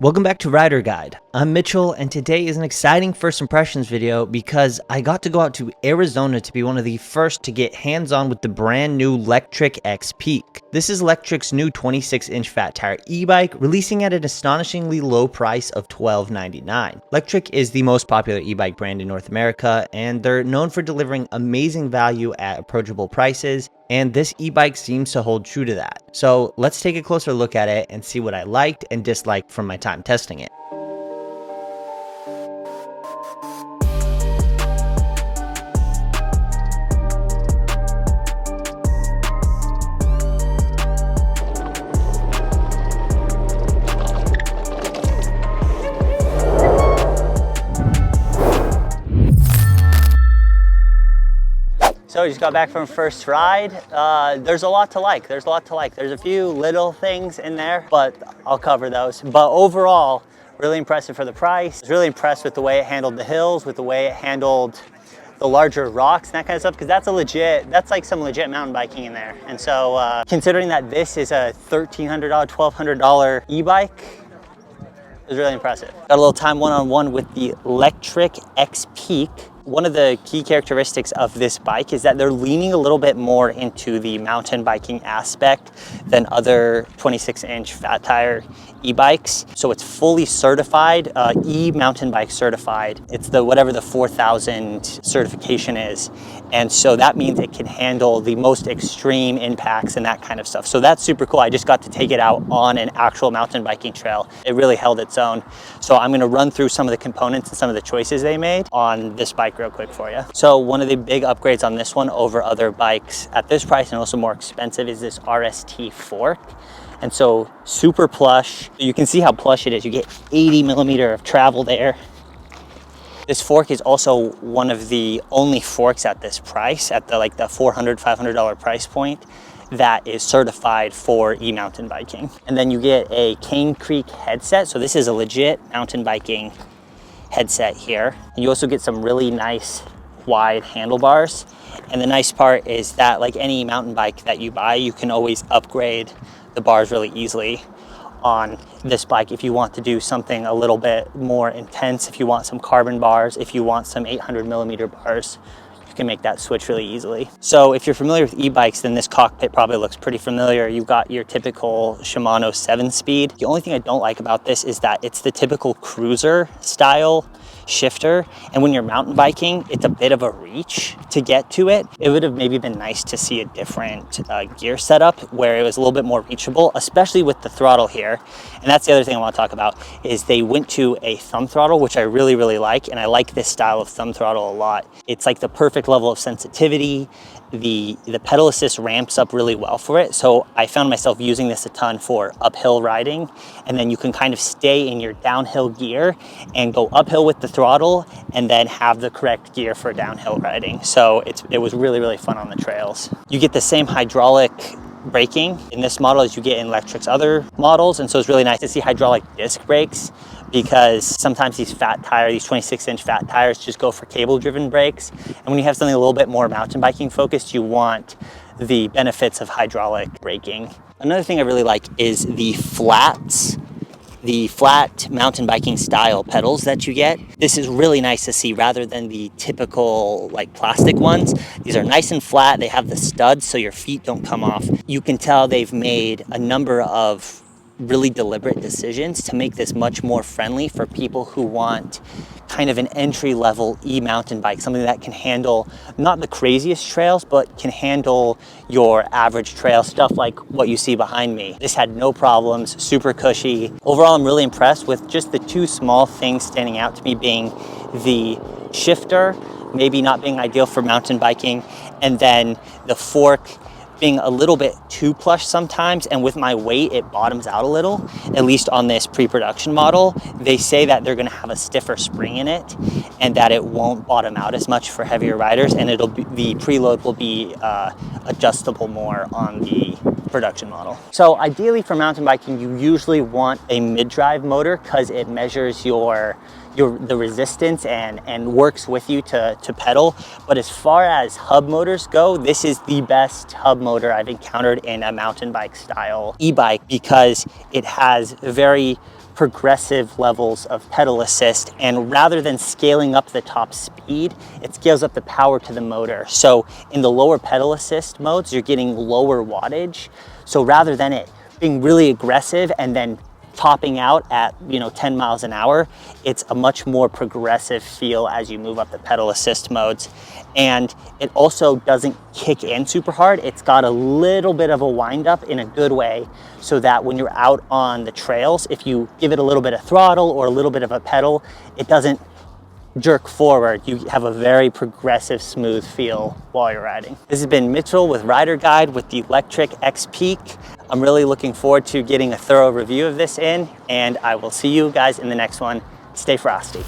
Welcome back to Rider Guide. I'm Mitchell, and today is an exciting first impressions video because I got to go out to Arizona to be one of the first to get hands-on with the brand new Lectric X Peak. This is Lectric's new 26-inch fat tire e-bike, releasing at an astonishingly low price of $12.99. Lectric is the most popular e-bike brand in North America, and they're known for delivering amazing value at approachable prices, and this e-bike seems to hold true to that. So let's take a closer look at it and see what I liked and disliked from my time testing it. So we just got back from first ride. There's a lot to like. There's a few little things in there, but I'll cover those. But overall, really impressive for the price. I was really impressed with the way it handled the hills, with the way it handled the larger rocks and that kind of stuff, because that's like some legit mountain biking in there. And so considering that this is a $1,300, $1,200 e-bike, it was really impressive. Got a little time one-on-one with the Lectric X Peak. One of the key characteristics of this bike is that they're leaning a little bit more into the mountain biking aspect than other 26-inch fat tire e-bikes. So it's fully certified, e-mountain bike certified. It's the whatever the 4000 certification is. And so that means it can handle the most extreme impacts and that kind of stuff. So that's super cool. I just got to take it out on an actual mountain biking trail. It really held its own. So I'm gonna run through some of the components and some of the choices they made on this bike real quick for you. So one of the big upgrades on this one over other bikes at this price and also more expensive is this RST fork. And so super plush. You can see how plush it is. You get 80 millimeter of travel there. This fork is also one of the only forks at this price, at the $400, $500 price point, that is certified for e-mountain biking. And then you get a Cane Creek headset. So this is a legit mountain biking headset here. And you also get some really nice wide handlebars. And the nice part is that, like any mountain bike that you buy, you can always upgrade the bars really easily on this bike if you want to do something a little bit more intense. If you want some carbon bars, if you want some 800 millimeter bars, you can make that switch really easily. So if you're familiar with e-bikes, then this cockpit probably looks pretty familiar. You've got your typical Shimano 7-speed. The only thing I don't like about this is that it's the typical cruiser style shifter, and when you're mountain biking, it's a bit of a reach to get to it. It would have maybe been nice to see a different gear setup where it was a little bit more reachable, especially with the throttle here. And that's the other thing I want to talk about, is they went to a thumb throttle, which I really, really like, and I like this style of thumb throttle a lot. It's like the perfect level of sensitivity. The pedal assist ramps up really well for it. So I found myself using this a ton for uphill riding, and then you can kind of stay in your downhill gear and go uphill with the throttle and then have the correct gear for downhill riding. So it was really, really fun on the trails. You get the same hydraulic braking in this model as you get in Lectric's other models, and so it's really nice to see hydraulic disc brakes, because sometimes these 26-inch fat tires just go for cable-driven brakes. And when you have something a little bit more mountain biking focused, you want the benefits of hydraulic braking. Another thing I really like is the flats, the flat mountain biking style pedals that you get. This is really nice to see rather than the typical plastic ones. These are nice and flat. They have the studs so your feet don't come off. You can tell they've made a number of really deliberate decisions to make this much more friendly for people who want kind of an entry-level e-mountain bike, something that can handle not the craziest trails, but can handle your average trail stuff like what you see behind me. This had no problems, super cushy. Overall, I'm really impressed with just the two small things standing out to me being the shifter, maybe not being ideal for mountain biking, and then the fork being a little bit too plush sometimes, and with my weight it bottoms out a little. At least on this pre-production model, they say that they're going to have a stiffer spring in it and that it won't bottom out as much for heavier riders, and the preload will be adjustable more on the production model. So ideally for mountain biking, you usually want a mid-drive motor because it measures the resistance and works with you to pedal. But as far as hub motors go, this is the best hub motor I've encountered in a mountain bike style e-bike, because it has very progressive levels of pedal assist, and rather than scaling up the top speed, it scales up the power to the motor. So in the lower pedal assist modes, you're getting lower wattage. So rather than it being really aggressive and then topping out at 10 miles an hour, it's a much more progressive feel as you move up the pedal assist modes. And it also doesn't kick in super hard. It's got a little bit of a wind up in a good way, so that when you're out on the trails, if you give it a little bit of throttle or a little bit of a pedal, it doesn't jerk forward. You have a very progressive, smooth feel while you're riding. This has been Mitchell with Rider Guide with the Lectric X Peak. I'm really looking forward to getting a thorough review of this in, and I will see you guys in the next one. Stay frosty.